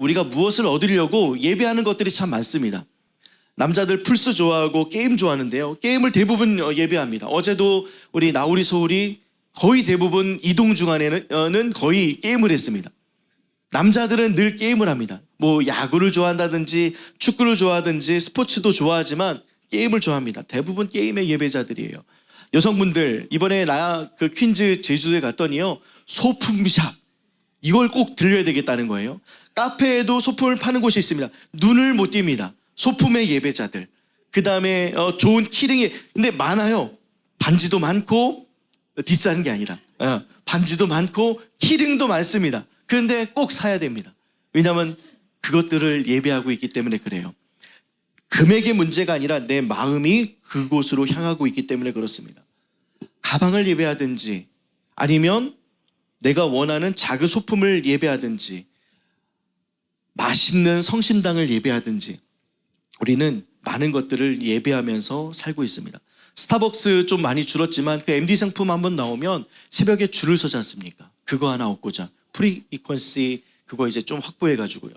우리가 무엇을 얻으려고 예배하는 것들이 참 많습니다. 남자들 플스 좋아하고 게임 좋아하는데요. 게임을 대부분 예배합니다. 어제도 우리 나우리 소울이 거의 대부분 이동 중간에는 거의 게임을 했습니다. 남자들은 늘 게임을 합니다. 뭐 야구를 좋아한다든지 축구를 좋아하든지 스포츠도 좋아하지만 게임을 좋아합니다. 대부분 게임의 예배자들이에요. 여성분들 이번에 그 퀸즈 제주도에 갔더니요, 소품샵 이걸 꼭 들려야 되겠다는 거예요. 카페에도 소품을 파는 곳이 있습니다. 눈을 못 띕니다. 소품의 예배자들. 그 다음에 좋은 키링이 근데 많아요. 반지도 많고 비싼 게 아니라 반지도 많고 키링도 많습니다. 그런데 꼭 사야 됩니다. 왜냐하면 그것들을 예배하고 있기 때문에 그래요. 금액의 문제가 아니라 내 마음이 그곳으로 향하고 있기 때문에 그렇습니다. 가방을 예배하든지 아니면 내가 원하는 작은 소품을 예배하든지 맛있는 성심당을 예배하든지 우리는 많은 것들을 예배하면서 살고 있습니다. 스타벅스 좀 많이 줄었지만 그 MD 상품 한번 나오면 새벽에 줄을 서지 않습니까? 그거 하나 얻고자 프리퀀시 그거 이제 좀 확보해가지고요.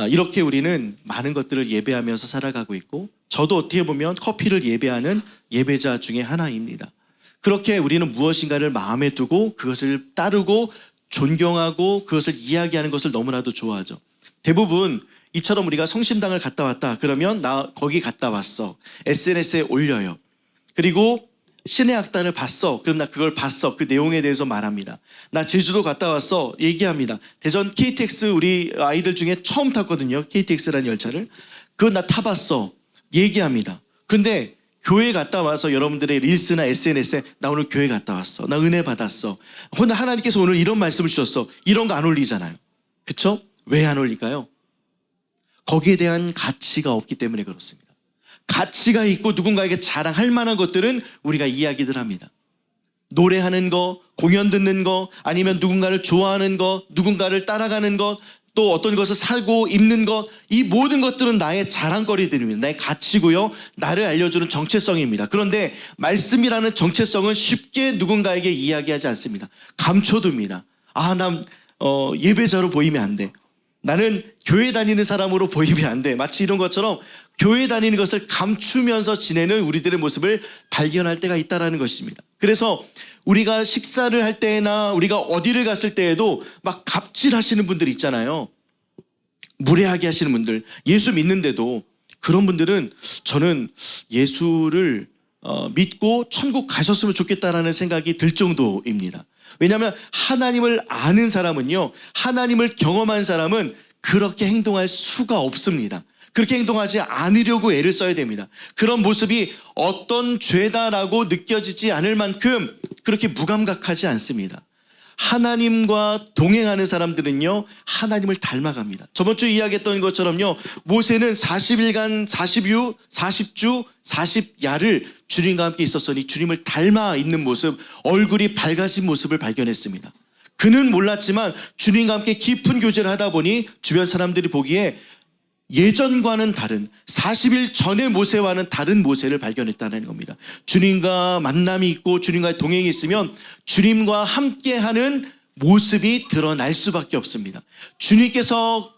이렇게 우리는 많은 것들을 예배하면서 살아가고 있고 저도 어떻게 보면 커피를 예배하는 예배자 중에 하나입니다. 그렇게 우리는 무엇인가를 마음에 두고 그것을 따르고 존경하고 그것을 이야기하는 것을 너무나도 좋아하죠. 대부분 이처럼 우리가 성심당을 갔다 왔다 그러면 나 거기 갔다 왔어. SNS에 올려요. 그리고 신의 악단을 봤어. 그럼 나 그걸 봤어. 그 내용에 대해서 말합니다. 나 제주도 갔다 왔어. 얘기합니다. 대전 KTX 우리 아이들 중에 처음 탔거든요. KTX라는 열차를. 그거 나 타봤어. 얘기합니다. 근데 교회 갔다 와서 여러분들의 릴스나 SNS에 나 오늘 교회 갔다 왔어. 나 은혜 받았어. 근데 하나님께서 오늘 이런 말씀을 주셨어. 이런 거 안 올리잖아요. 그쵸? 왜 안 올릴까요? 거기에 대한 가치가 없기 때문에 그렇습니다. 가치가 있고 누군가에게 자랑할 만한 것들은 우리가 이야기들 합니다. 노래하는 거, 공연 듣는 거, 아니면 누군가를 좋아하는 거, 누군가를 따라가는 것, 또 어떤 것을 사고 입는 것, 이 모든 것들은 나의 자랑거리들입니다. 나의 가치고요. 나를 알려주는 정체성입니다. 그런데 말씀이라는 정체성은 쉽게 누군가에게 이야기하지 않습니다. 감춰둡니다. 난 예배자로 보이면 안 돼. 나는 교회 다니는 사람으로 보이면 안 돼. 마치 이런 것처럼 교회 다니는 것을 감추면서 지내는 우리들의 모습을 발견할 때가 있다는 것입니다. 그래서 우리가 식사를 할 때나 우리가 어디를 갔을 때에도 막 갑질하시는 분들 있잖아요. 무례하게 하시는 분들, 예수 믿는데도 그런 분들은 저는 예수를 믿고 천국 가셨으면 좋겠다라는 생각이 들 정도입니다. 왜냐하면 하나님을 아는 사람은요, 하나님을 경험한 사람은 그렇게 행동할 수가 없습니다. 그렇게 행동하지 않으려고 애를 써야 됩니다. 그런 모습이 어떤 죄다라고 느껴지지 않을 만큼 그렇게 무감각하지 않습니다. 하나님과 동행하는 사람들은요, 하나님을 닮아갑니다. 저번 주에 이야기했던 것처럼요, 모세는 40일간 40유, 40주, 40야를 주님과 함께 있었으니 주님을 닮아 있는 모습, 얼굴이 밝아진 모습을 발견했습니다. 그는 몰랐지만 주님과 함께 깊은 교제를 하다 보니 주변 사람들이 보기에 예전과는 다른 40일 전의 모세와는 다른 모세를 발견했다는 겁니다. 주님과 만남이 있고 주님과의 동행이 있으면 주님과 함께하는 모습이 드러날 수밖에 없습니다. 주님께서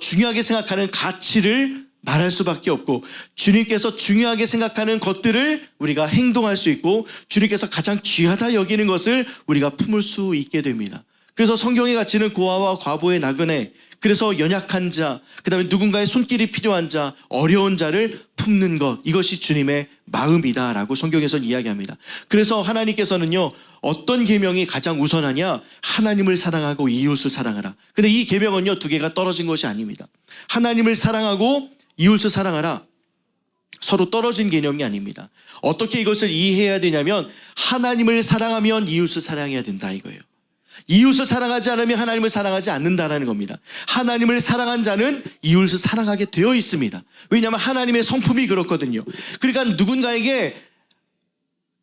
중요하게 생각하는 가치를 말할 수밖에 없고 주님께서 중요하게 생각하는 것들을 우리가 행동할 수 있고 주님께서 가장 귀하다 여기는 것을 우리가 품을 수 있게 됩니다. 그래서 성경의 가치는 고아와 과부의 나그네, 그래서 연약한 자, 그 다음에 누군가의 손길이 필요한 자, 어려운 자를 품는 것, 이것이 주님의 마음이다라고 성경에서는 이야기합니다. 그래서 하나님께서는요, 어떤 계명이 가장 우선하냐? 하나님을 사랑하고 이웃을 사랑하라. 근데 이 계명은요, 두 개가 떨어진 것이 아닙니다. 하나님을 사랑하고 이웃을 사랑하라. 서로 떨어진 개념이 아닙니다. 어떻게 이것을 이해해야 되냐면 하나님을 사랑하면 이웃을 사랑해야 된다 이거예요. 이웃을 사랑하지 않으면 하나님을 사랑하지 않는다는 겁니다. 하나님을 사랑한 자는 이웃을 사랑하게 되어 있습니다. 왜냐하면 하나님의 성품이 그렇거든요. 그러니까 누군가에게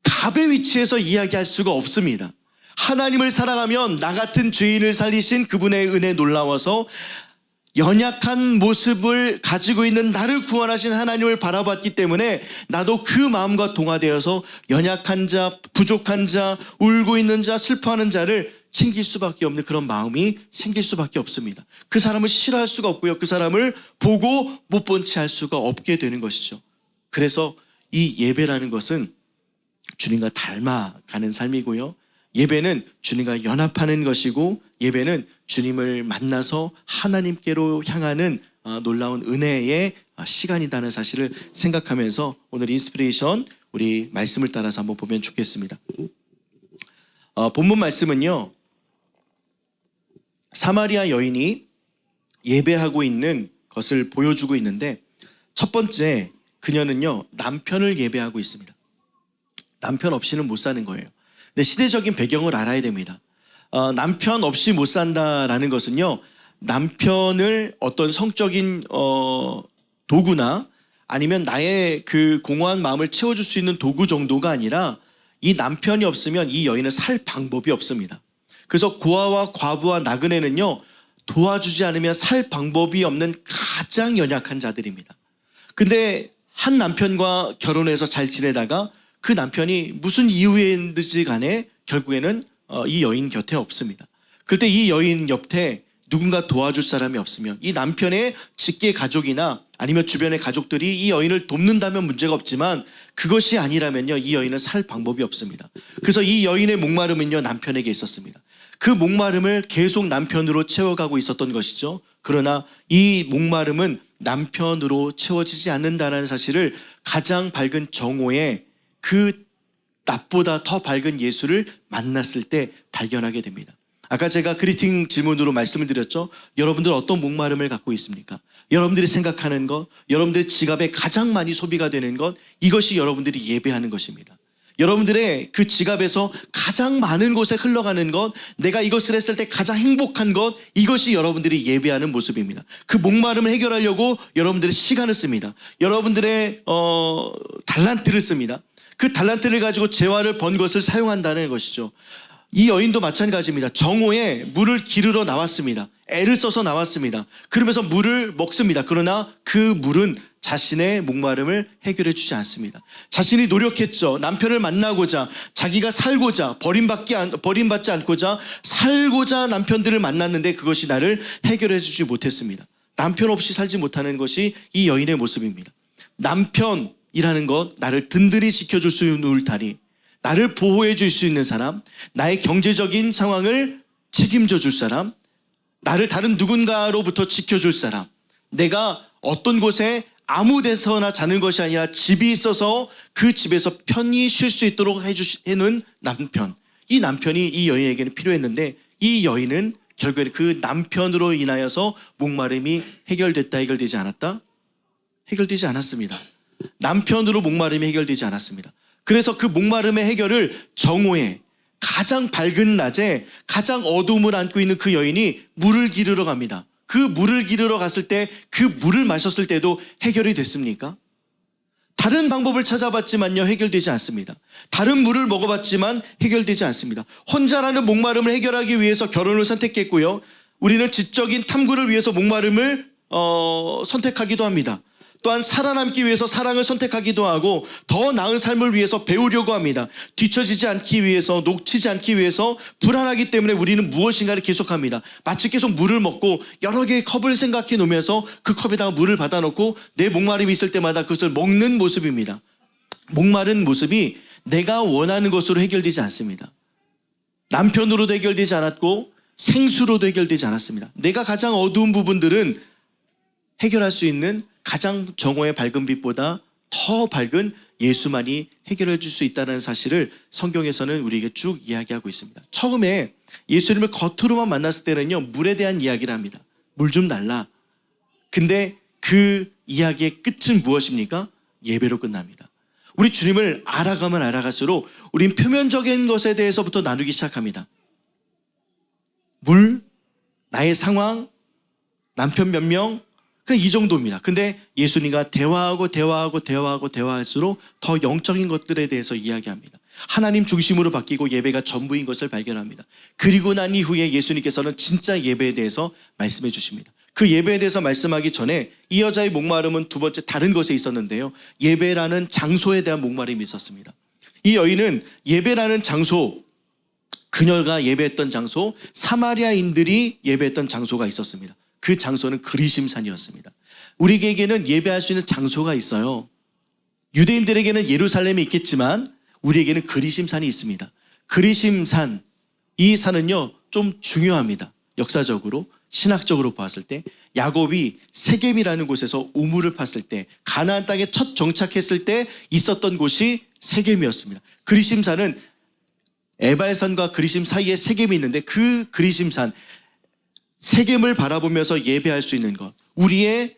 갑의 위치에서 이야기할 수가 없습니다. 하나님을 사랑하면 나 같은 죄인을 살리신 그분의 은혜에 놀라워서 연약한 모습을 가지고 있는 나를 구원하신 하나님을 바라봤기 때문에 나도 그 마음과 동화되어서 연약한 자, 부족한 자, 울고 있는 자, 슬퍼하는 자를 챙길 수밖에 없는 그런 마음이 생길 수밖에 없습니다. 그 사람을 싫어할 수가 없고요. 그 사람을 보고 못 본 채 할 수가 없게 되는 것이죠. 그래서 이 예배라는 것은 주님과 닮아가는 삶이고요. 예배는 주님과 연합하는 것이고, 예배는 주님을 만나서 하나님께로 향하는 놀라운 은혜의 시간이라는 사실을 생각하면서 오늘 인스피레이션 우리 말씀을 따라서 한번 보면 좋겠습니다. 본문 말씀은요, 사마리아 여인이 예배하고 있는 것을 보여주고 있는데, 첫 번째, 그녀는요 남편을 예배하고 있습니다. 남편 없이는 못 사는 거예요. 근데 시대적인 배경을 알아야 됩니다. 남편 없이 못 산다라는 것은요, 남편을 어떤 성적인 도구나 아니면 나의 그 공허한 마음을 채워줄 수 있는 도구 정도가 아니라, 이 남편이 없으면 이 여인은 살 방법이 없습니다. 그래서 고아와 과부와 나그네는요, 도와주지 않으면 살 방법이 없는 가장 연약한 자들입니다. 근데 한 남편과 결혼해서 잘 지내다가 그 남편이 무슨 이유에든지 간에 결국에는 이 여인 곁에 없습니다. 그때 이 여인 옆에 누군가 도와줄 사람이 없으면, 이 남편의 직계 가족이나 아니면 주변의 가족들이 이 여인을 돕는다면 문제가 없지만, 그것이 아니라면요 이 여인은 살 방법이 없습니다. 그래서 이 여인의 목마름은요 남편에게 있었습니다. 그 목마름을 계속 남편으로 채워가고 있었던 것이죠. 그러나 이 목마름은 남편으로 채워지지 않는다는 사실을 가장 밝은 정오에 그 낮보다 더 밝은 예수를 만났을 때 발견하게 됩니다. 아까 제가 그리팅 질문으로 말씀을 드렸죠. 여러분들 어떤 목마름을 갖고 있습니까? 여러분들이 생각하는 것, 여러분들의 지갑에 가장 많이 소비가 되는 것, 이것이 여러분들이 예배하는 것입니다. 여러분들의 그 지갑에서 가장 많은 곳에 흘러가는 것, 내가 이것을 했을 때 가장 행복한 것, 이것이 여러분들이 예배하는 모습입니다. 그 목마름을 해결하려고 여러분들의 시간을 씁니다. 여러분들의 달란트를 씁니다. 그 달란트를 가지고 재화를 번 것을 사용한다는 것이죠. 이 여인도 마찬가지입니다. 정오에 물을 기르러 나왔습니다. 애를 써서 나왔습니다. 그러면서 물을 먹습니다. 그러나 그 물은 자신의 목마름을 해결해 주지 않습니다. 자신이 노력했죠. 남편을 만나고자, 자기가 살고자, 버림받지 않고자 살고자 남편들을 만났는데 그것이 나를 해결해 주지 못했습니다. 남편 없이 살지 못하는 것이 이 여인의 모습입니다. 남편이라는 것, 나를 든든히 지켜줄 수 있는 울타리, 나를 보호해 줄 수 있는 사람, 나의 경제적인 상황을 책임져 줄 사람, 나를 다른 누군가로부터 지켜줄 사람, 내가 어떤 곳에 아무 데서나 자는 것이 아니라 집이 있어서 그 집에서 편히 쉴 수 있도록 해주는 남편, 이 남편이 이 여인에게는 필요했는데, 이 여인은 결국에 그 남편으로 인하여서 목마름이 해결되지 않았다? 해결되지 않았습니다. 남편으로 목마름이 해결되지 않았습니다. 그래서 그 목마름의 해결을 정오에, 가장 밝은 낮에 가장 어두움을 안고 있는 그 여인이 물을 기르러 갑니다. 그 물을 기르러 갔을 때 그 물을 마셨을 때도 해결이 됐습니까? 다른 방법을 찾아봤지만요 해결되지 않습니다. 다른 물을 먹어봤지만 해결되지 않습니다. 혼자라는 목마름을 해결하기 위해서 결혼을 선택했고요, 우리는 지적인 탐구를 위해서 목마름을 선택하기도 합니다. 또한 살아남기 위해서 사랑을 선택하기도 하고, 더 나은 삶을 위해서 배우려고 합니다. 뒤처지지 않기 위해서, 놓치지 않기 위해서 불안하기 때문에 우리는 무엇인가를 계속합니다. 마치 계속 물을 먹고 여러 개의 컵을 생각해 놓으면서 그 컵에다가 물을 받아놓고 내 목마름이 있을 때마다 그것을 먹는 모습입니다. 목마른 모습이 내가 원하는 것으로 해결되지 않습니다. 남편으로도 해결되지 않았고 생수로도 해결되지 않았습니다. 내가 가장 어두운 부분들은 해결할 수 있는 가장 정오의 밝은 빛보다 더 밝은 예수만이 해결해 줄 수 있다는 사실을 성경에서는 우리에게 쭉 이야기하고 있습니다. 처음에 예수님을 겉으로만 만났을 때는요 물에 대한 이야기를 합니다. 물 좀 달라. 근데 그 이야기의 끝은 무엇입니까? 예배로 끝납니다. 우리 주님을 알아가면 알아갈수록 우린 표면적인 것에 대해서부터 나누기 시작합니다. 물, 나의 상황, 남편 몇 명, 이 정도입니다. 근데 예수님과 대화할수록 더 영적인 것들에 대해서 이야기합니다. 하나님 중심으로 바뀌고 예배가 전부인 것을 발견합니다. 그리고 난 이후에 예수님께서는 진짜 예배에 대해서 말씀해 주십니다. 그 예배에 대해서 말씀하기 전에 이 여자의 목마름은 두 번째 다른 것에 있었는데요, 예배라는 장소에 대한 목마름이 있었습니다. 이 여인은 예배라는 장소, 그녀가 예배했던 장소, 사마리아인들이 예배했던 장소가 있었습니다. 그 장소는 그리심산이었습니다. 우리에게는 예배할 수 있는 장소가 있어요. 유대인들에게는 예루살렘이 있겠지만 우리에게는 그리심산이 있습니다. 그리심산, 이 산은요 좀 중요합니다. 역사적으로, 신학적으로 봤을 때 야곱이 세겜이라는 곳에서 우물을 팠을 때, 가나안 땅에 첫 정착했을 때 있었던 곳이 세겜이었습니다. 그리심산은 에발산과 그리심 사이에 세겜이 있는데, 그 그리심산, 세겜을 바라보면서 예배할 수 있는 것, 우리의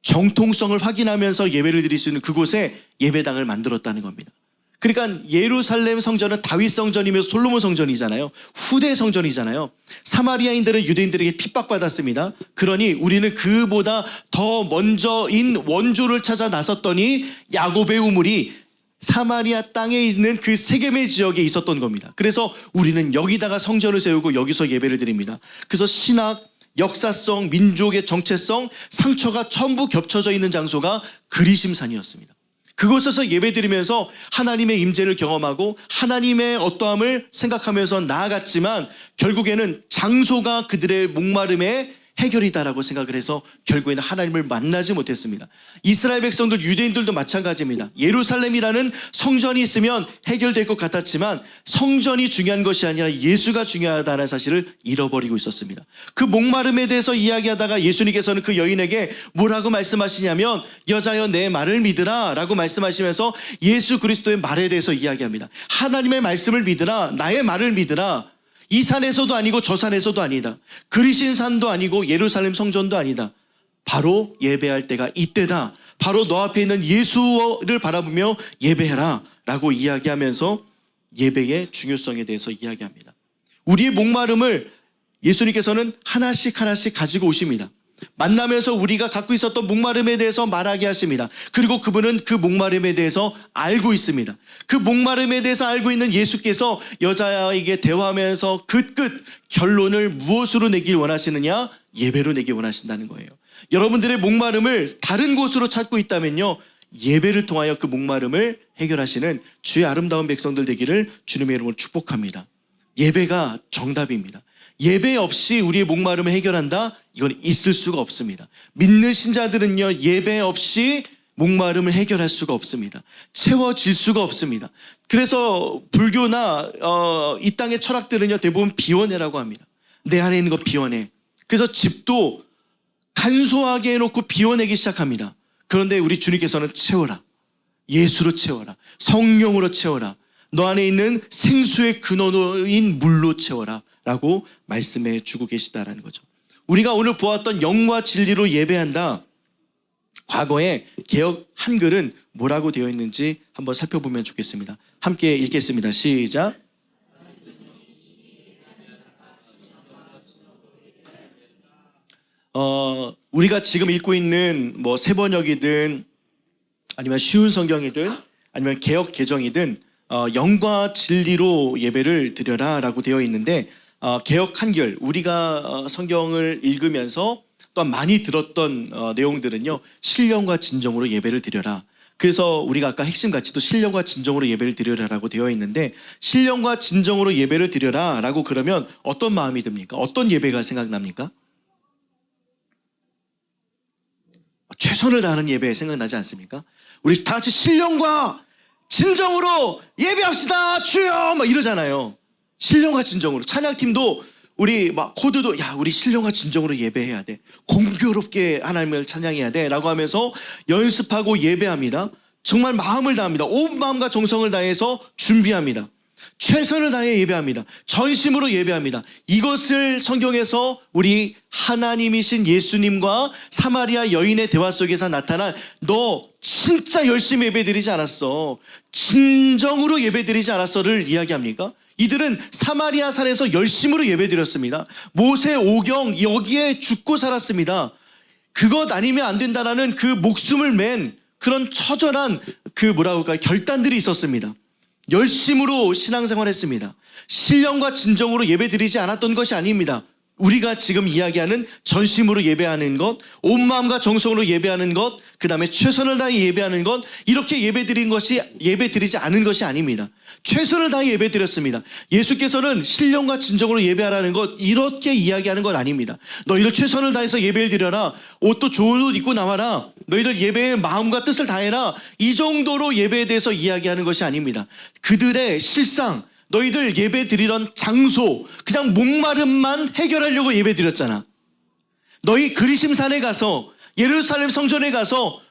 정통성을 확인하면서 예배를 드릴 수 있는 그곳에 예배당을 만들었다는 겁니다. 그러니까 예루살렘 성전은 다윗 성전이며 솔로몬 성전이잖아요. 후대 성전이잖아요. 사마리아인들은 유대인들에게 핍박받았습니다. 그러니 우리는 그보다 더 먼저인 원조를 찾아 나섰더니 야곱의 우물이 사마리아 땅에 있는 그 세겜의 지역에 있었던 겁니다. 그래서 우리는 여기다가 성전을 세우고 여기서 예배를 드립니다. 그래서 신학, 역사성, 민족의 정체성, 상처가 전부 겹쳐져 있는 장소가 그리심산이었습니다. 그곳에서 예배드리면서 하나님의 임재를 경험하고 하나님의 어떠함을 생각하면서 나아갔지만 결국에는 장소가 그들의 목마름의 해결이다라고 생각을 해서 결국에는 하나님을 만나지 못했습니다. 이스라엘 백성들, 유대인들도 마찬가지입니다. 예루살렘이라는 성전이 있으면 해결될 것 같았지만 성전이 중요한 것이 아니라 예수가 중요하다는 사실을 잃어버리고 있었습니다. 그 목마름에 대해서 이야기하다가 예수님께서는 그 여인에게 뭐라고 말씀하시냐면, 여자여 내 말을 믿으라 라고 말씀하시면서 예수 그리스도의 말에 대해서 이야기합니다. 하나님의 말씀을 믿으라, 나의 말을 믿으라. 이 산에서도 아니고 저 산에서도 아니다. 그리심산도 아니고 예루살렘 성전도 아니다. 바로 예배할 때가 이때다. 바로 너 앞에 있는 예수를 바라보며 예배해라 라고 이야기하면서 예배의 중요성에 대해서 이야기합니다. 우리의 목마름을 예수님께서는 하나씩 하나씩 가지고 오십니다. 만나면서 우리가 갖고 있었던 목마름에 대해서 말하게 하십니다. 그리고 그분은 그 목마름에 대해서 알고 있습니다. 그 목마름에 대해서 알고 있는 예수께서 여자에게 대화하면서 그 끝 결론을 무엇으로 내길 원하시느냐? 예배로 내길 원하신다는 거예요. 여러분들의 목마름을 다른 곳으로 찾고 있다면요, 예배를 통하여 그 목마름을 해결하시는 주의 아름다운 백성들 되기를 주님의 이름으로 축복합니다. 예배가 정답입니다. 예배 없이 우리의 목마름을 해결한다? 이건 있을 수가 없습니다. 믿는 신자들은요, 예배 없이 목마름을 해결할 수가 없습니다. 채워질 수가 없습니다. 그래서 불교나 이 땅의 철학들은요, 대부분 비워내라고 합니다. 내 안에 있는 거 비워내. 그래서 집도 간소하게 해놓고 비워내기 시작합니다. 그런데 우리 주님께서는 채워라. 예수로 채워라. 성령으로 채워라. 너 안에 있는 생수의 근원인 물로 채워라 라고 말씀해 주고 계시다라는 거죠. 우리가 오늘 보았던 영과 진리로 예배한다. 과거에 개역 한글은 뭐라고 되어 있는지 한번 살펴보면 좋겠습니다. 함께 읽겠습니다. 시작. 우리가 지금 읽고 있는 뭐 세번역이든 아니면 쉬운 성경이든 아니면 개역 개정이든 영과 진리로 예배를 드려라 라고 되어 있는데, 개역 한글, 우리가 성경을 읽으면서 또한 많이 들었던 내용들은요, 신령과 진정으로 예배를 드려라. 그래서 우리가 아까 핵심 가치도 신령과 진정으로 예배를 드려라라고 되어 있는데, 신령과 진정으로 예배를 드려라라고 그러면 어떤 마음이 듭니까? 어떤 예배가 생각납니까? 최선을 다하는 예배 생각나지 않습니까? 우리 다 같이 신령과 진정으로 예배합시다 주여 막 이러잖아요. 신령과 진정으로. 찬양팀도 우리 막 코드도 야 우리 신령과 진정으로 예배해야 돼, 공교롭게 하나님을 찬양해야 돼 라고 하면서 연습하고 예배합니다. 정말 마음을 다합니다. 온 마음과 정성을 다해서 준비합니다. 최선을 다해 예배합니다. 전심으로 예배합니다. 이것을 성경에서 우리 하나님이신 예수님과 사마리아 여인의 대화 속에서 나타난 너 진짜 열심히 예배드리지 않았어, 진정으로 예배드리지 않았어를 이야기합니까? 이들은 사마리아 산에서 열심으로 예배드렸습니다. 모세 오경 여기에 죽고 살았습니다. 그것 아니면 안 된다라는 그 목숨을 맨 그런 처절한 그 뭐라고 할까요? 결단들이 있었습니다. 열심으로 신앙생활했습니다. 신령과 진정으로 예배드리지 않았던 것이 아닙니다. 우리가 지금 이야기하는 전심으로 예배하는 것, 온 마음과 정성으로 예배하는 것, 그 다음에 최선을 다해 예배하는 건 이렇게 예배드리지 않은 것이 아닙니다. 최선을 다해 예배드렸습니다. 예수께서는 신령과 진정으로 예배하라는 것 이렇게 이야기하는 것 아닙니다. 너희들 최선을 다해서 예배를 드려라. 옷도 좋은 옷 입고 나와라. 너희들 예배의 마음과 뜻을 다해라. 이 정도로 예배에 대해서 이야기하는 것이 아닙니다. 그들의 실상, 너희들 예배 드리던 장소, 그냥 목마름만 해결하려고 예배 드렸잖아. 너희 그리심산에 가서, 예루살렘 성전에 가서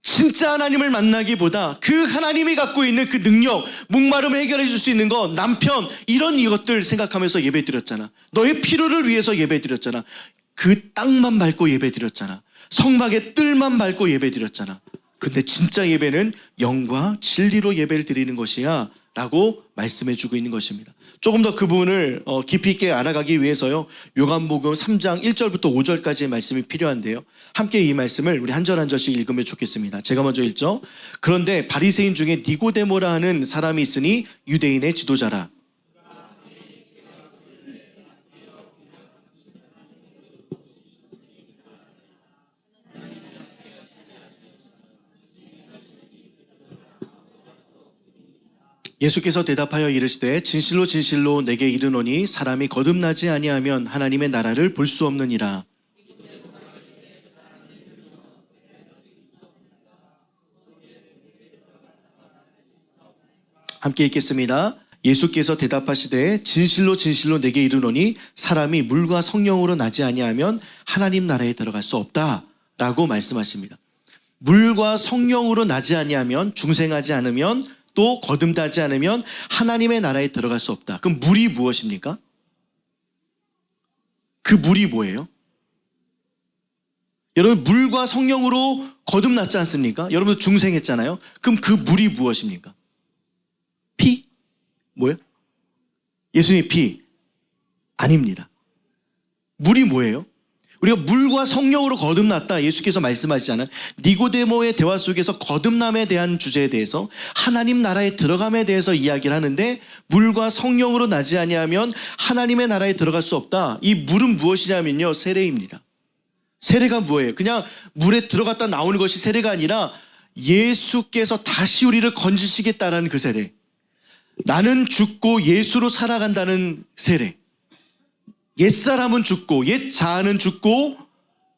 진짜 하나님을 만나기보다 그 하나님이 갖고 있는 그 능력, 목마름을 해결해 줄 수 있는 것, 남편, 이런 이것들 생각하면서 예배 드렸잖아. 너의 필요를 위해서 예배 드렸잖아. 그 땅만 밟고 예배 드렸잖아. 성막의 뜰만 밟고 예배 드렸잖아. 근데 진짜 예배는 영과 진리로 예배를 드리는 것이야 라고 말씀해 주고 있는 것입니다. 조금 더 그 부분을 깊이 있게 알아가기 위해서요, 요한복음 3장 1절부터 5절까지의 말씀이 필요한데요, 함께 이 말씀을 우리 한 절 한 절씩 읽으면 좋겠습니다. 제가 먼저 읽죠. 그런데 바리새인 중에 니고데모라 하는 사람이 있으니 유대인의 지도자라. 예수께서 대답하여 이르시되 진실로 진실로 내게 이르노니 사람이 거듭나지 아니하면 하나님의 나라를 볼 수 없느니라. 함께 읽겠습니다. 예수께서 대답하시되 진실로 진실로 내게 이르노니 사람이 물과 성령으로 나지 아니하면 하나님 나라에 들어갈 수 없다라고 말씀하십니다. 물과 성령으로 나지 아니하면, 중생하지 않으면, 또 거듭나지 않으면 하나님의 나라에 들어갈 수 없다. 그럼 물이 무엇입니까? 그 물이 뭐예요? 여러분, 물과 성령으로 거듭났지 않습니까? 여러분도 중생했잖아요. 그럼 그 물이 무엇입니까? 피? 뭐예요? 예수님의 피? 아닙니다. 물이 뭐예요? 우리가 물과 성령으로 거듭났다, 예수께서 말씀하시잖아요. 니고데모의 대화 속에서 거듭남에 대한 주제에 대해서, 하나님 나라에 들어감에 대해서 이야기를 하는데, 물과 성령으로 나지 아니하면 하나님의 나라에 들어갈 수 없다. 이 물은 무엇이냐면요, 세례입니다. 세례가 뭐예요? 그냥 물에 들어갔다 나오는 것이 세례가 아니라 예수께서 다시 우리를 건지시겠다라는 그 세례. 나는 죽고 예수로 살아간다는 세례. 옛사람은 죽고 옛 자아는 죽고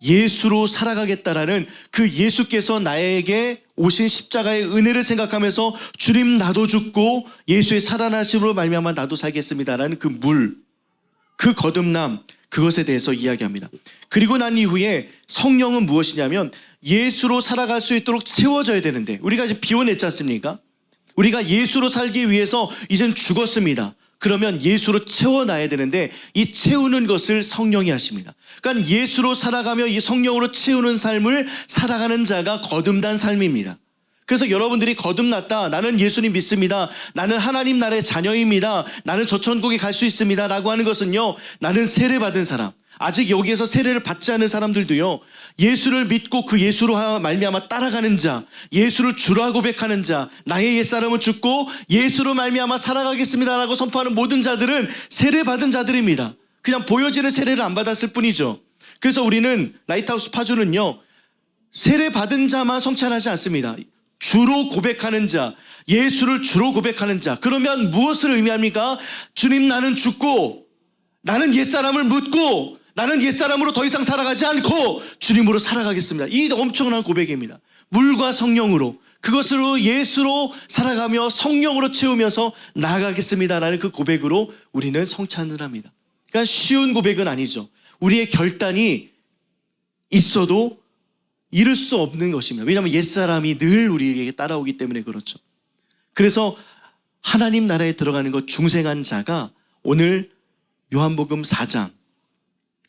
예수로 살아가겠다라는 그 예수께서 나에게 오신 십자가의 은혜를 생각하면서 주님 나도 죽고 예수의 살아나심으로 말미암아 나도 살겠습니다라는 그 물, 그 거듭남, 그것에 대해서 이야기합니다. 그리고 난 이후에 성령은 무엇이냐면 예수로 살아갈 수 있도록 채워져야 되는데, 우리가 이제 비워냈지 않습니까? 우리가 예수로 살기 위해서 이젠 죽었습니다. 그러면 예수로 채워놔야 되는데 이 채우는 것을 성령이 하십니다. 그러니까 예수로 살아가며 이 성령으로 채우는 삶을 살아가는 자가 거듭난 삶입니다. 그래서 여러분들이 거듭났다, 나는 예수님 믿습니다, 나는 하나님 나라의 자녀입니다, 나는 저 천국에 갈 수 있습니다 라고 하는 것은요, 나는 세례받은 사람, 아직 여기에서 세례를 받지 않은 사람들도요, 예수를 믿고 그 예수로 말미암아 따라가는 자, 예수를 주라 고백하는 자, 나의 옛사람은 죽고 예수로 말미암아 살아가겠습니다 라고 선포하는 모든 자들은 세례받은 자들입니다. 그냥 보여지는 세례를 안 받았을 뿐이죠. 그래서 우리는 라이트하우스 파주는요, 세례받은 자만 성찬하지 않습니다. 주로 고백하는 자, 예수를 주로 고백하는 자. 그러면 무엇을 의미합니까? 주님, 나는 죽고 나는 옛사람을 묻고 나는 옛사람으로 더 이상 살아가지 않고 주님으로 살아가겠습니다. 이 엄청난 고백입니다. 물과 성령으로, 그것으로 예수로 살아가며 성령으로 채우면서 나아가겠습니다라는 그 고백으로 우리는 성찬을 합니다. 그러니까 쉬운 고백은 아니죠. 우리의 결단이 있어도 이룰 수 없는 것입니다. 왜냐하면 옛사람이 늘 우리에게 따라오기 때문에 그렇죠. 그래서 하나님 나라에 들어가는 것, 중생한 자가 오늘 요한복음 4장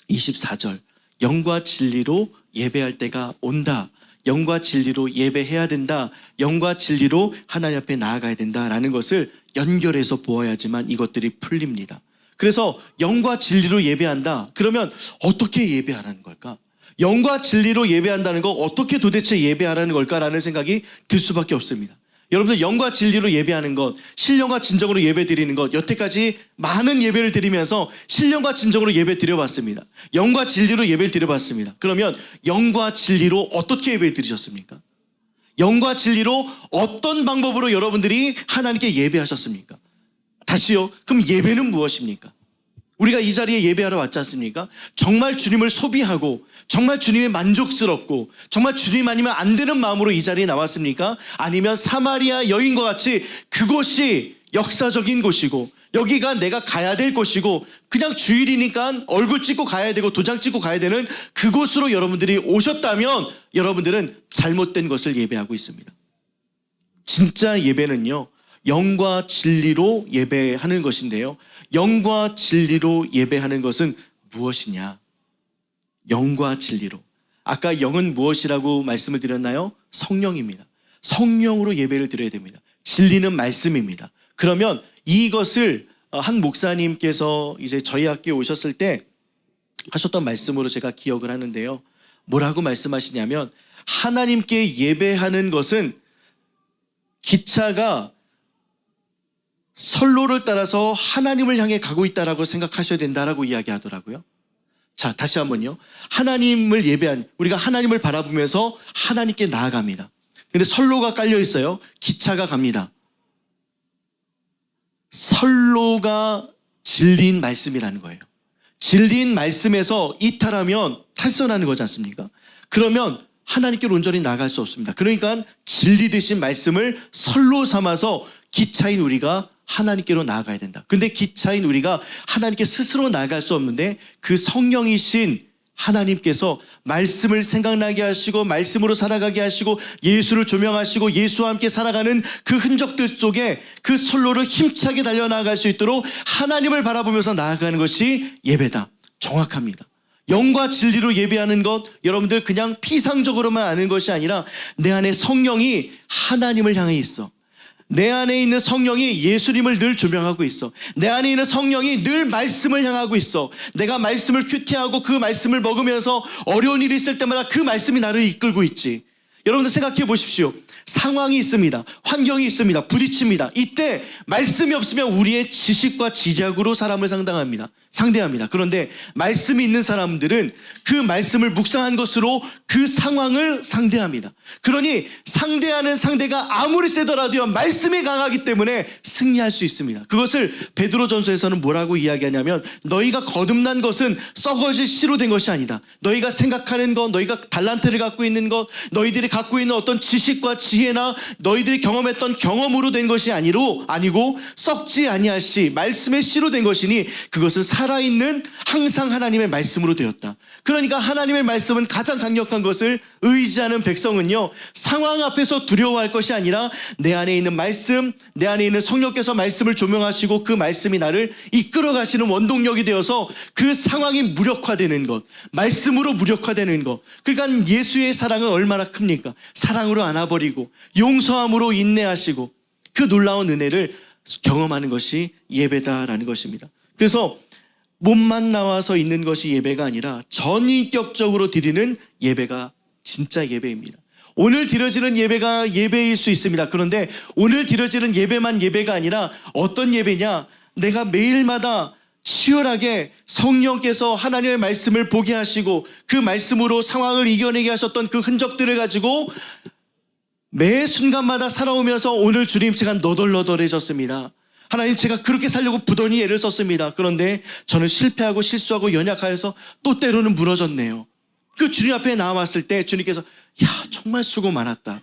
24절, 영과 진리로 예배할 때가 온다, 영과 진리로 예배해야 된다, 영과 진리로 하나님 앞에 나아가야 된다라는 것을 연결해서 보아야지만 이것들이 풀립니다. 그래서 영과 진리로 예배한다, 그러면 어떻게 예배하라는 걸까? 영과 진리로 예배한다는 거 어떻게 도대체 예배하라는 걸까라는 생각이 들 수밖에 없습니다. 여러분들 영과 진리로 예배하는 것, 신령과 진정으로 예배 드리는 것, 여태까지 많은 예배를 드리면서 신령과 진정으로 예배 드려봤습니다. 영과 진리로 예배를 드려봤습니다. 그러면 영과 진리로 어떻게 예배 드리셨습니까? 영과 진리로 어떤 방법으로 여러분들이 하나님께 예배하셨습니까? 다시요. 그럼 예배는 무엇입니까? 우리가 이 자리에 예배하러 왔지 않습니까? 정말 주님을 소비하고 정말 주님의 만족스럽고 정말 주님 아니면 안 되는 마음으로 이 자리에 나왔습니까? 아니면 사마리아 여인과 같이 그곳이 역사적인 곳이고 여기가 내가 가야 될 곳이고 그냥 주일이니까 얼굴 찍고 가야 되고 도장 찍고 가야 되는 그곳으로 여러분들이 오셨다면 여러분들은 잘못된 것을 예배하고 있습니다. 진짜 예배는요, 영과 진리로 예배하는 것인데요, 영과 진리로 예배하는 것은 무엇이냐? 영과 진리로. 아까 영은 무엇이라고 말씀을 드렸나요? 성령입니다. 성령으로 예배를 드려야 됩니다. 진리는 말씀입니다. 그러면 이것을 한 목사님께서 이제 저희 학교에 오셨을 때 하셨던 말씀으로 제가 기억을 하는데요. 뭐라고 말씀하시냐면 하나님께 예배하는 것은 기차가 선로를 따라서 하나님을 향해 가고 있다라고 생각하셔야 된다라고 이야기하더라고요. 자, 다시 한번요. 하나님을 우리가 하나님을 바라보면서 하나님께 나아갑니다. 근데 선로가 깔려 있어요. 기차가 갑니다. 선로가 진리인 말씀이라는 거예요. 진리인 말씀에서 이탈하면 탈선하는 거지 않습니까? 그러면 하나님께로 온전히 나아갈 수 없습니다. 그러니까 진리 되신 말씀을 선로 삼아서 기차인 우리가 하나님께로 나아가야 된다. 근데 기차인 우리가 하나님께 스스로 나아갈 수 없는데 그 성령이신 하나님께서 말씀을 생각나게 하시고 말씀으로 살아가게 하시고 예수를 조명하시고 예수와 함께 살아가는 그 흔적들 속에 그 선로를 힘차게 달려나갈 수 있도록 하나님을 바라보면서 나아가는 것이 예배다. 정확합니다. 영과 진리로 예배하는 것, 여러분들 그냥 피상적으로만 아는 것이 아니라 내 안에 성령이 하나님을 향해 있어. 내 안에 있는 성령이 예수님을 늘 조명하고 있어. 내 안에 있는 성령이 늘 말씀을 향하고 있어. 내가 말씀을 큐티하고 그 말씀을 먹으면서 어려운 일이 있을 때마다 그 말씀이 나를 이끌고 있지. 여러분들 생각해 보십시오. 상황이 있습니다. 환경이 있습니다. 부딪힙니다. 이때 말씀이 없으면 우리의 지식과 지략으로 사람을 상대합니다. 그런데 말씀이 있는 사람들은 그 말씀을 묵상한 것으로 그 상황을 상대합니다. 그러니 상대하는 상대가 아무리 세더라도요, 말씀이 강하기 때문에 승리할 수 있습니다. 그것을 베드로전서에서는 뭐라고 이야기하냐면 너희가 거듭난 것은 썩어질 씨로 된 것이 아니다. 너희가 생각하는 것, 너희가 달란트를 갖고 있는 것, 너희들이 갖고 있는 어떤 지식과 지혜나 너희들이 경험했던 경험으로 된 것이 아니고 썩지 아니할 씨, 말씀의 씨로 된 것이니 그것은 살아있는 항상 하나님의 말씀으로 되었다. 그러니까 하나님의 말씀은 가장 강력한 것을 의지하는 백성은요, 상황 앞에서 두려워할 것이 아니라 내 안에 있는 말씀, 내 안에 있는 성령께서 말씀을 조명하시고 그 말씀이 나를 이끌어 가시는 원동력이 되어서 그 상황이 무력화되는 것, 말씀으로 무력화되는 것. 그러니까 예수의 사랑은 얼마나 큽니까? 사랑으로 안아버리고 용서함으로 인내하시고 그 놀라운 은혜를 경험하는 것이 예배다라는 것입니다. 그래서 몸만 나와서 있는 것이 예배가 아니라 전인격적으로 드리는 예배가 진짜 예배입니다. 오늘 드려지는 예배가 예배일 수 있습니다. 그런데 오늘 드려지는 예배만 예배가 아니라 어떤 예배냐? 내가 매일마다 치열하게 성령께서 하나님의 말씀을 보게 하시고 그 말씀으로 상황을 이겨내게 하셨던 그 흔적들을 가지고 매 순간마다 살아오면서 오늘 주님 제가 너덜너덜해졌습니다. 하나님 제가 그렇게 살려고 부단히 애를 썼습니다. 그런데 저는 실패하고 실수하고 연약하여서 또 때로는 무너졌네요. 그 주님 앞에 나왔을 때 주님께서 야 정말 수고 많았다.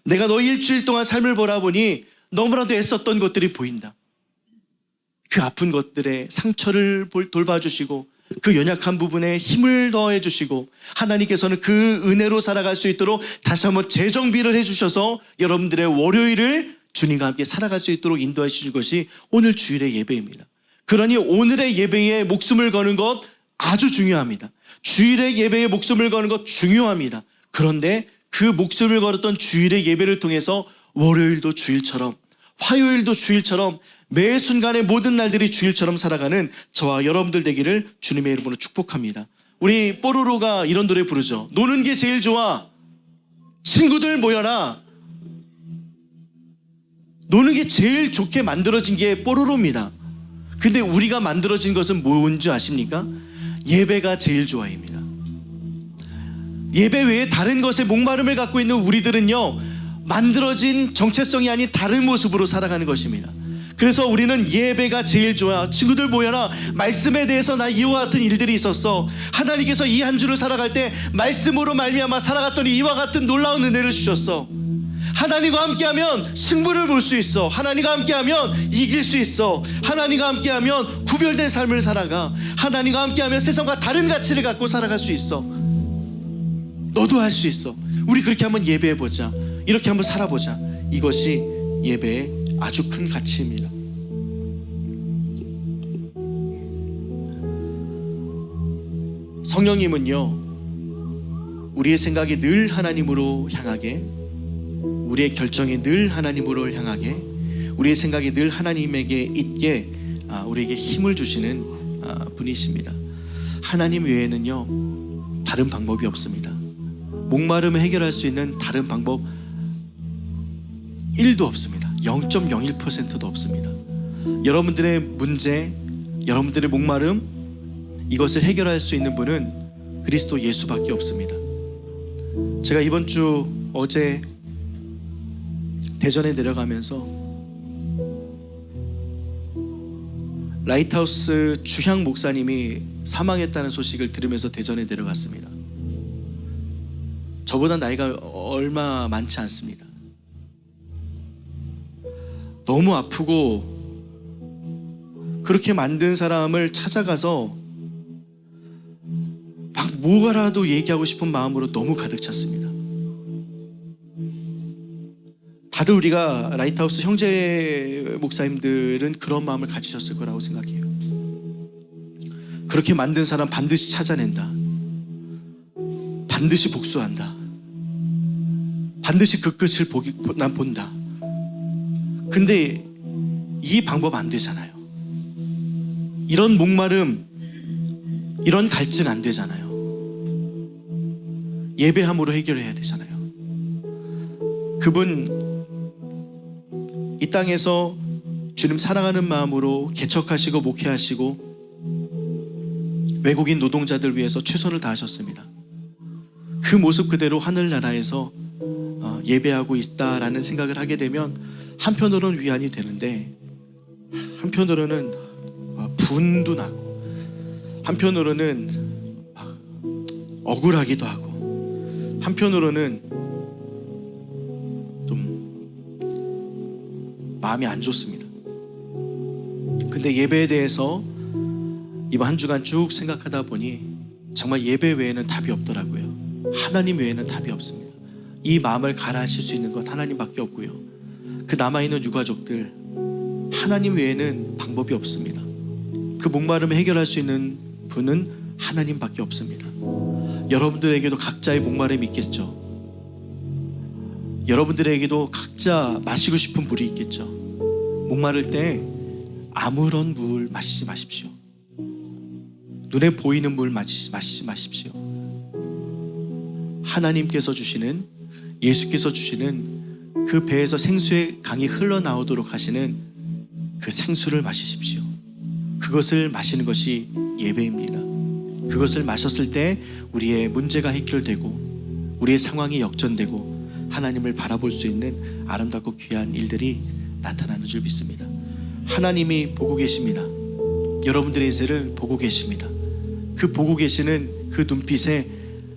내가 너 일주일 동안 삶을 보라보니 너무나도 애썼던 것들이 보인다. 그 아픈 것들의 상처를 돌봐주시고 그 연약한 부분에 힘을 더해 주시고 하나님께서는 그 은혜로 살아갈 수 있도록 다시 한번 재정비를 해주셔서 여러분들의 월요일을 주님과 함께 살아갈 수 있도록 인도해 주신 것이 오늘 주일의 예배입니다. 그러니 오늘의 예배에 목숨을 거는 것 아주 중요합니다. 주일의 예배에 목숨을 거는 것 중요합니다. 그런데 그 목숨을 걸었던 주일의 예배를 통해서 월요일도 주일처럼 화요일도 주일처럼 매 순간의 모든 날들이 주일처럼 살아가는 저와 여러분들 되기를 주님의 이름으로 축복합니다. 우리 뽀로로가 이런 노래 부르죠. 노는 게 제일 좋아. 친구들 모여라. 노는 게 제일 좋게 만들어진 게 뽀로로입니다. 근데 우리가 만들어진 것은 뭔지 아십니까? 예배가 제일 좋아입니다. 예배 외에 다른 것에 목마름을 갖고 있는 우리들은요, 만들어진 정체성이 아닌 다른 모습으로 살아가는 것입니다. 그래서 우리는 예배가 제일 좋아. 친구들 모여라. 말씀에 대해서 나 이와 같은 일들이 있었어. 하나님께서 이 한 주를 살아갈 때 말씀으로 말미암아 살아갔더니 이와 같은 놀라운 은혜를 주셨어. 하나님과 함께하면 승부를 볼 수 있어. 하나님과 함께하면 이길 수 있어. 하나님과 함께하면 구별된 삶을 살아가. 하나님과 함께하면 세상과 다른 가치를 갖고 살아갈 수 있어. 너도 할 수 있어. 우리 그렇게 한번 예배해보자. 이렇게 한번 살아보자. 이것이 예배의 아주 큰 가치입니다. 성령님은요, 우리의 생각이 늘 하나님으로 향하게, 우리의 결정이 늘 하나님으로 향하게, 우리의 생각이 늘 하나님에게 있게 우리에게 힘을 주시는 분이십니다. 하나님 외에는요, 다른 방법이 없습니다. 목마름을 해결할 수 있는 다른 방법 1도 없습니다. 0.01%도 없습니다. 여러분들의 문제, 여러분들의 목마름, 이것을 해결할 수 있는 분은 그리스도 예수밖에 없습니다. 제가 이번 주 어제 대전에 내려가면서 라이트하우스 주향 목사님이 사망했다는 소식을 들으면서 대전에 내려갔습니다. 저보다 나이가 얼마 많지 않습니다. 너무 아프고 그렇게 만든 사람을 찾아가서 막 뭐라도 얘기하고 싶은 마음으로 너무 가득 찼습니다. 다들 우리가 라이트하우스 형제 목사님들은 그런 마음을 가지셨을 거라고 생각해요. 그렇게 만든 사람 반드시 찾아낸다. 반드시 복수한다. 반드시 그 끝을 난 본다. 근데 이 방법 안 되잖아요. 이런 목마름, 이런 갈증 안 되잖아요. 예배함으로 해결해야 되잖아요. 그분 이 땅에서 주님 사랑하는 마음으로 개척하시고 목회하시고 외국인 노동자들 위해서 최선을 다하셨습니다. 그 모습 그대로 하늘나라에서 예배하고 있다라는 생각을 하게 되면 한편으로는 위안이 되는데 한편으로는 분도 나고 한편으로는 억울하기도 하고 한편으로는 좀 마음이 안 좋습니다. 근데 예배에 대해서 이번 한 주간 쭉 생각하다 보니 정말 예배 외에는 답이 없더라고요. 하나님 외에는 답이 없습니다. 이 마음을 가라앉힐 수 있는 것 하나님밖에 없고요. 그 남아있는 유가족들, 하나님 외에는 방법이 없습니다. 그 목마름을 해결할 수 있는 분은 하나님밖에 없습니다. 여러분들에게도 각자의 목마름이 있겠죠. 여러분들에게도 각자 마시고 싶은 물이 있겠죠. 목마를 때 아무런 물 마시지 마십시오. 눈에 보이는 물 마시지 마십시오. 하나님께서 주시는, 예수께서 주시는 그 배에서 생수의 강이 흘러나오도록 하시는 그 생수를 마시십시오. 그것을 마시는 것이 예배입니다. 그것을 마셨을 때 우리의 문제가 해결되고 우리의 상황이 역전되고 하나님을 바라볼 수 있는 아름답고 귀한 일들이 나타나는 줄 믿습니다. 하나님이 보고 계십니다. 여러분들의 인생을 보고 계십니다. 그 보고 계시는 그 눈빛에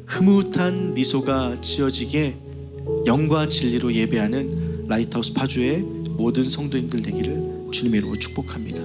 흐뭇한 미소가 지어지게 영과 진리로 예배하는 라이트하우스 파주의 모든 성도님들 되기를 주님의 이름으로 축복합니다.